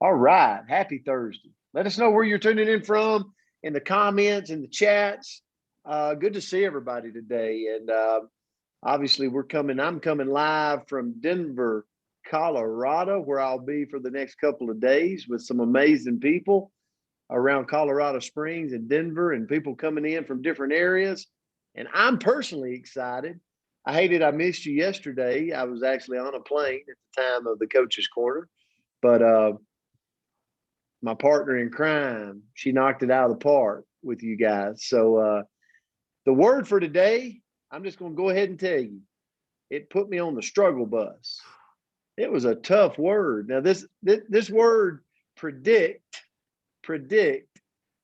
All right. Happy Thursday. Let us know where you're tuning in from in the comments, in the chats. Good to see everybody today. And obviously, I'm coming live from Denver, Colorado, where I'll be for the next couple of days with some amazing people around Colorado Springs and Denver, and people coming in from different areas. And I'm personally excited. I hated I missed you yesterday. I was actually on a plane at the time of the Coach's Corner, but my partner in crime, she knocked it out of the park with you guys. So the word for today, I'm just going to go ahead and tell you, it put me on the struggle bus. It was a tough word. Now this word predict.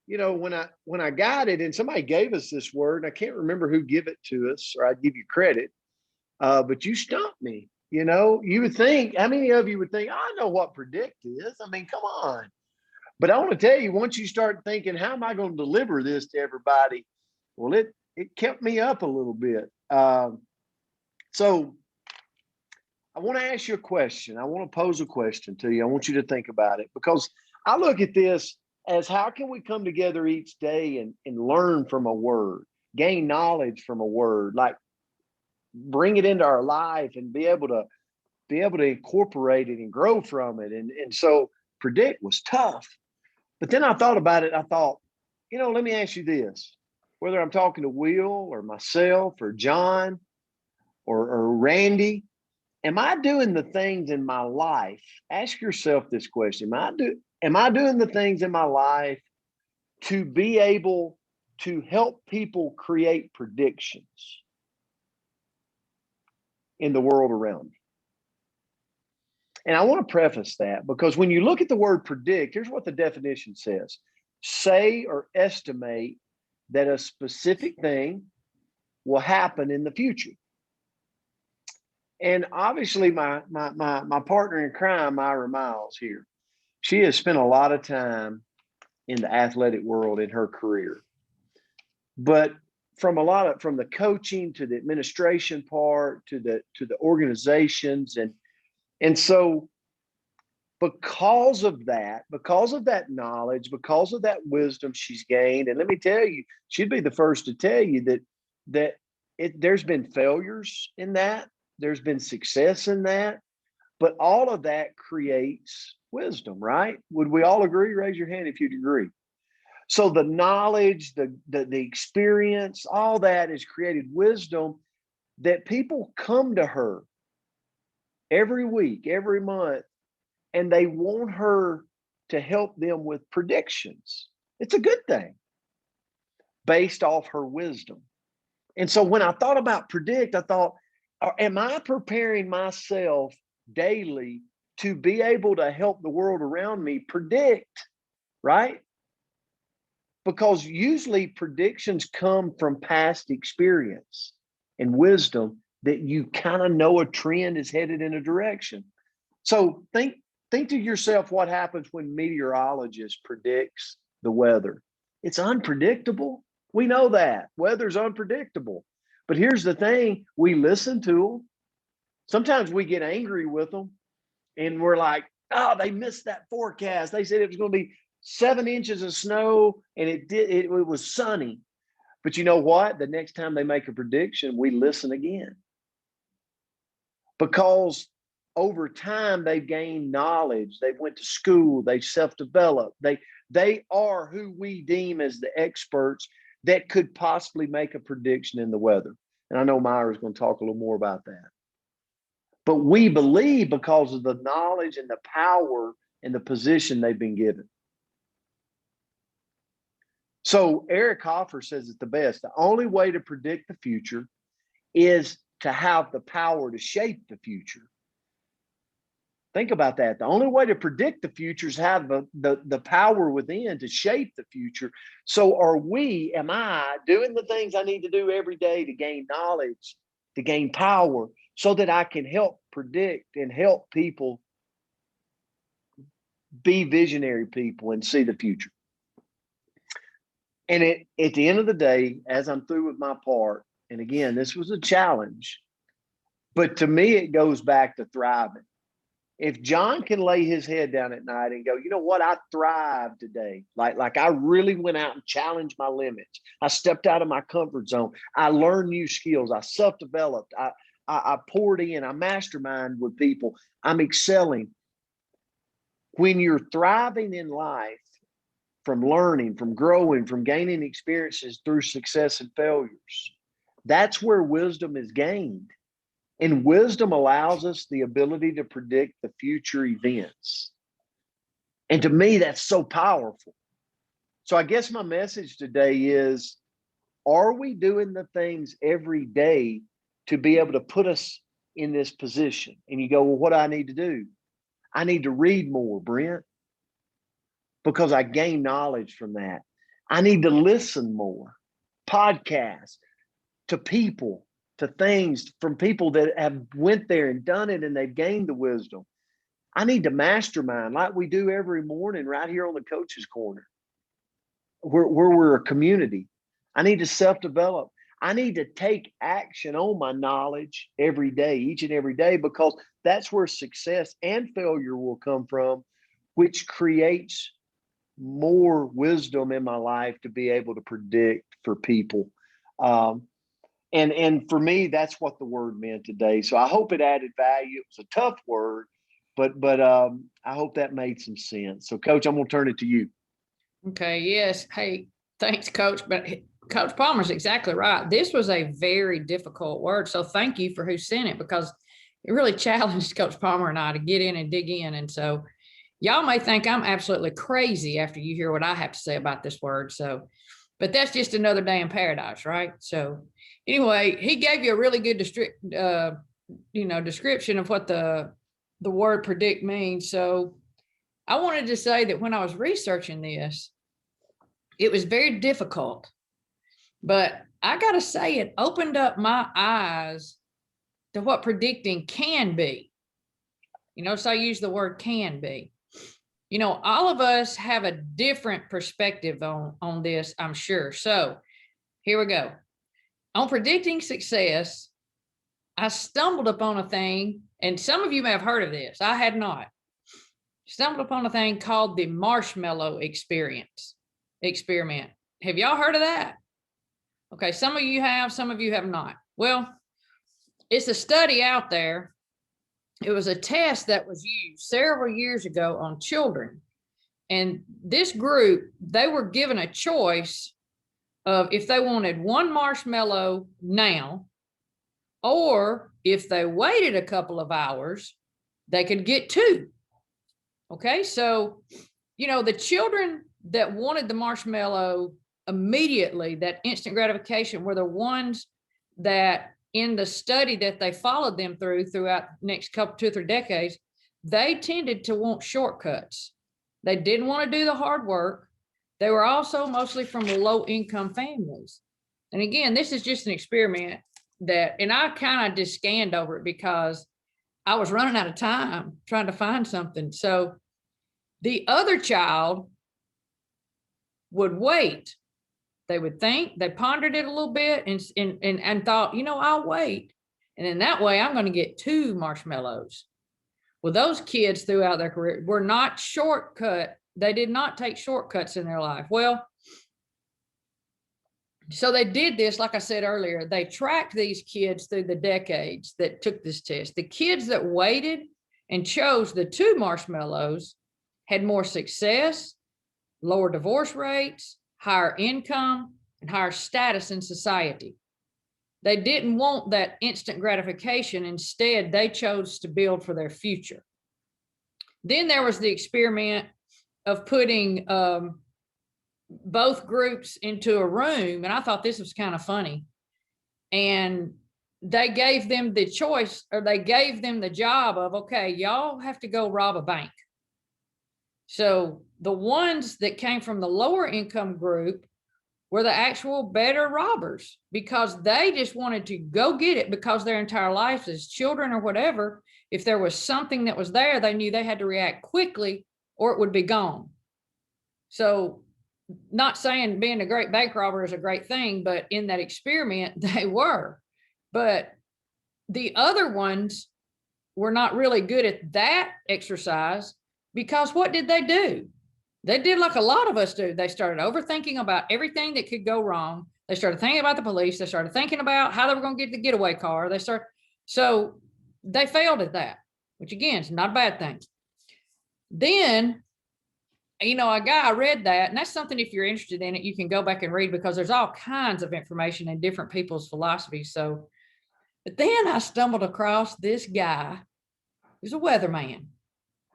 You know, when I got it, and somebody gave us this word, and I can't remember who gave it to us, or I'd give you credit, but you stumped me. You know, you would think, how many of you would think, I know what predict is? I mean, come on. But I want to tell you, once you start thinking, how am I going to deliver this to everybody? Well, it kept me up a little bit. So I want to ask you a question. I want to pose a question to you. I want you to think about it, because I look at this as, how can we come together each day and learn from a word, gain knowledge from a word, like bring it into our life and be able to incorporate it and grow from it. And so predict was tough. But then I thought about it. I thought, let me ask you this, whether I'm talking to Will or myself or John or Randy, am I doing the things in my life? Ask yourself this question. Am I doing the things in my life to be able to help people create predictions in the world around me? And I want to preface that, because when you look at the word predict, here's what the definition says: say or estimate that a specific thing will happen in the future. And obviously, my partner in crime, Myra Miles here, she has spent a lot of time in the athletic world in her career. But from the coaching to the administration part to the organizations, and so because of that knowledge, because of that wisdom she's gained, and let me tell you, she'd be the first to tell you that there's been failures in that, there's been success in that, but all of that creates wisdom, right? Would we all agree? Raise your hand if you'd agree. So the knowledge, the experience, all that has created wisdom that people come to her every week, every month, and they want her to help them with predictions. It's a good thing based off her wisdom. And so when I thought about predict, I thought, am I preparing myself daily to be able to help the world around me predict, right? Because usually predictions come from past experience and wisdom, that you kind of know a trend is headed in a direction. So think to yourself, what happens when meteorologist predicts the weather? It's unpredictable. We know that weather's unpredictable. But here's the thing, we listen to them. Sometimes we get angry with them and we're like, oh, they missed that forecast. They said it was going to be 7 inches of snow and it was sunny. But you know what? The next time they make a prediction, we listen again. Because over time they've gained knowledge, they went to school, they self-developed, they are who we deem as the experts that could possibly make a prediction in the weather. And I know Myra's going to talk a little more about that. But we believe because of the knowledge and the power and the position they've been given. So Eric Hoffer says it the best: the only way to predict the future is to have the power to shape the future. Think about that. The only way to predict the future is have the power within to shape the future. So am I doing the things I need to do every day to gain knowledge, to gain power, so that I can help predict and help people be visionary people and see the future? And at the end of the day, as I'm through with my part, and again, this was a challenge, but to me, it goes back to thriving. If John can lay his head down at night and go, you know what, I thrived today. Like I really went out and challenged my limits. I stepped out of my comfort zone. I learned new skills. I self-developed. I poured in. I mastermind with people. I'm excelling. When you're thriving in life, from learning, from growing, from gaining experiences through success and failures, that's where wisdom is gained. And wisdom allows us the ability to predict the future events. And to me, that's so powerful. So I guess my message today is, are we doing the things every day to be able to put us in this position? And you go, well, what do I need to do? I need to read more, Brent, because I gain knowledge from that. I need to listen more, podcasts, to people, to things from people that have went there and done it and they've gained the wisdom. I need to mastermind like we do every morning right here on the Coach's Corner, where we're a community. I need to self-develop. I need to take action on my knowledge every day, each and every day, because that's where success and failure will come from, which creates more wisdom in my life to be able to predict for people. And for me, that's what the word meant today. So I hope it added value. It was a tough word, but I hope that made some sense. So, Coach, I'm going to turn it to you. Okay. Yes. Hey, thanks, Coach. But Coach Palmer's exactly right. This was a very difficult word. So thank you for who sent it, because it really challenged Coach Palmer and I to get in and dig in. And so y'all may think I'm absolutely crazy after you hear what I have to say about this word. So, but that's just another day in paradise, right? So anyway, he gave you a really good description of what the word predict means. So I wanted to say that when I was researching this, it was very difficult, but I got to say it opened up my eyes to what predicting can be. So I use the word can be. All of us have a different perspective on this, I'm sure. So here we go. On predicting success, I stumbled upon a thing, and some of you may have heard of this. I had not. Stumbled upon a thing called the marshmallow experiment. Have y'all heard of that? Okay, some of you have, some of you have not. Well, it's a study out there. It was a test that was used several years ago on children. And this group, they were given a choice of if they wanted one marshmallow now, or if they waited a couple of hours, they could get two. Okay, so, the children that wanted the marshmallow immediately, that instant gratification, were the ones that in the study that they followed them throughout the next couple, 2 or 3 decades, they tended to want shortcuts. They didn't want to do the hard work. They were also mostly from low income families. And again, this is just an experiment and I kind of just scanned over it because I was running out of time trying to find something. So the other child would wait. They would think, they pondered it a little bit and thought, I'll wait. And in that way, I'm going to get 2 marshmallows. Well, those kids throughout their career were not shortcut. They did not take shortcuts in their life. Well, so they did this, like I said earlier, they tracked these kids through the decades that took this test. The kids that waited and chose the 2 marshmallows had more success, lower divorce rates, higher income, and higher status in society. They didn't want that instant gratification. Instead, they chose to build for their future. Then there was the experiment of putting both groups into a room, and I thought this was kind of funny. And they gave them the choice, or they gave them the job of, okay, y'all have to go rob a bank. So the ones that came from the lower income group were the actual better robbers, because they just wanted to go get it, because their entire lives as children or whatever, if there was something that was there, they knew they had to react quickly or it would be gone. So not saying being a great bank robber is a great thing, but in that experiment, they were. But the other ones were not really good at that exercise because what did they do? They did like a lot of us do. They started overthinking about everything that could go wrong. They started thinking about the police. They started thinking about how they were going to get the getaway car. So they failed at that, which again is not a bad thing. Then, I read that, and that's something, if you're interested in it, you can go back and read, because there's all kinds of information in different people's philosophies. So, but then I stumbled across this guy who's a weatherman.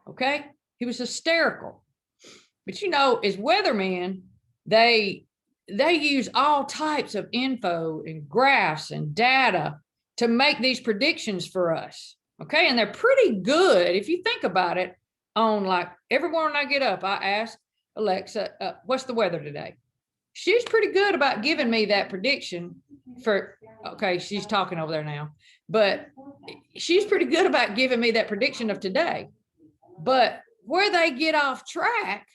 Okay. He was hysterical. But as weathermen, they use all types of info and graphs and data to make these predictions for us. Okay. And they're pretty good if you think about it. On like every morning I get up, I ask Alexa, what's the weather today? She's pretty good about giving me that prediction okay, she's talking over there now, but she's pretty good about giving me that prediction of today. But where they get off track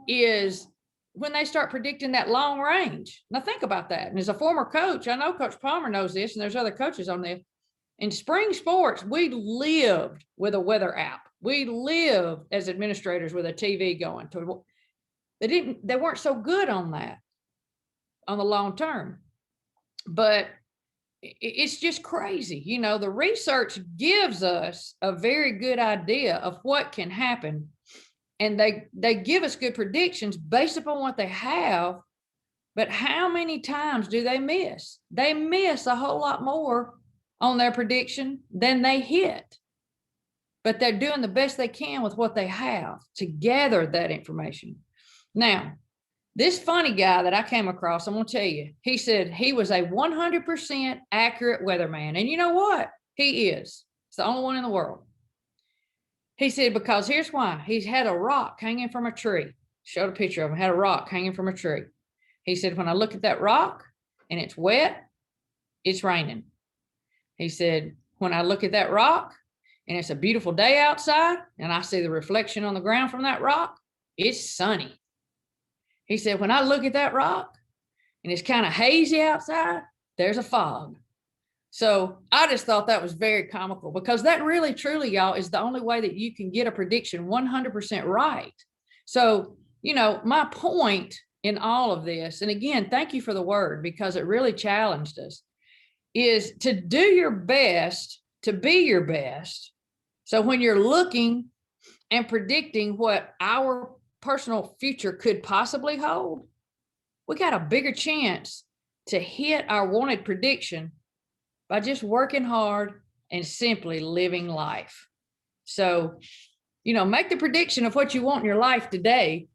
is when they start predicting that long range. Now think about that. And as a former coach, I know Coach Palmer knows this, and there's other coaches on this. In spring sports, we lived with a weather app. We lived as administrators with a TV going. They weren't so good on that on the long term. But it's just crazy. The research gives us a very good idea of what can happen. And they give us good predictions based upon what they have. But how many times do they miss? They miss a whole lot more on their prediction than they hit. But they're doing the best they can with what they have to gather that information. Now, this funny guy that I came across, I'm going to tell you, he said he was a 100% accurate weatherman. And you know what? He is. It's the only one in the world. He said, because here's why. He's had a rock hanging from a tree. Showed a picture of him, had a rock hanging from a tree. He said, when I look at that rock and it's wet, it's raining. He said, when I look at that rock and it's a beautiful day outside and I see the reflection on the ground from that rock, it's sunny. He said, when I look at that rock and it's kind of hazy outside, there's a fog. So I just thought that was very comical, because that really, truly, y'all, is the only way that you can get a prediction 100% right. So, my point in all of this, and again, thank you for the word, because it really challenged us, is to do your best to be your best. So when you're looking and predicting what our personal future could possibly hold, we got a bigger chance to hit our wanted prediction by just working hard and simply living life. So, make the prediction of what you want in your life today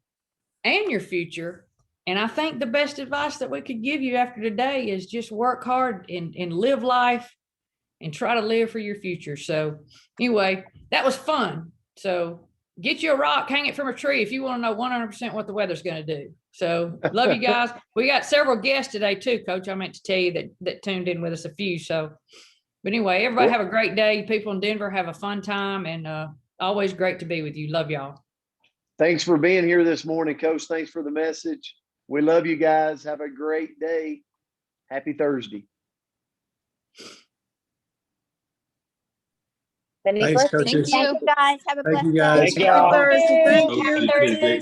and your future. And I think the best advice that we could give you after today is just work hard and live life and try to live for your future. So anyway, that was fun. So get you a rock, hang it from a tree if you want to know 100% what the weather's going to do. So love you guys. We got several guests today too, Coach. I meant to tell you that tuned in with us, a few. So, but anyway, everybody have a great day. People in Denver have a fun time, and always great to be with you. Love y'all. Thanks for being here this morning, Coach. Thanks for the message. We love you guys. Have a great day. Happy Thursday. Thanks, coaches. Thank you, guys. Have a blessed day. Thank you, guys. Thank y'all. Thursday. Thank you. Happy Thursday.